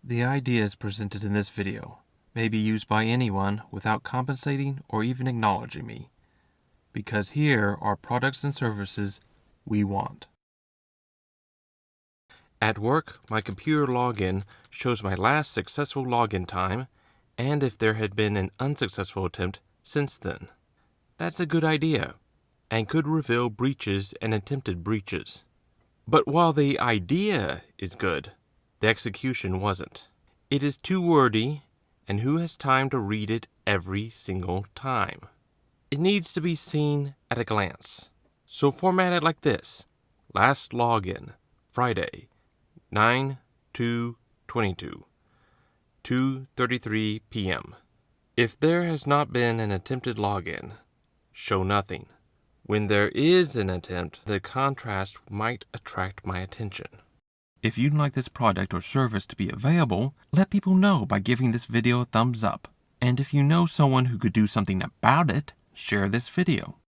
The ideas presented in this video may be used by anyone without compensating or even acknowledging me, because here are products and services we want. At work, my computer login shows my last successful login time and if there had been an unsuccessful attempt since then. That's a good idea and could reveal breaches and attempted breaches. But while the idea is good, the execution wasn't. It is too wordy, and who has time to read it every single time? It needs to be seen at a glance. So format it like this. Last login, Friday, 9/2/22, 2:33 p.m. If there has not been an attempted login, show nothing. When there is an attempt, the contrast might attract my attention. If you'd like this product or service to be available, let people know by giving this video a thumbs up. And if you know someone who could do something about it, share this video.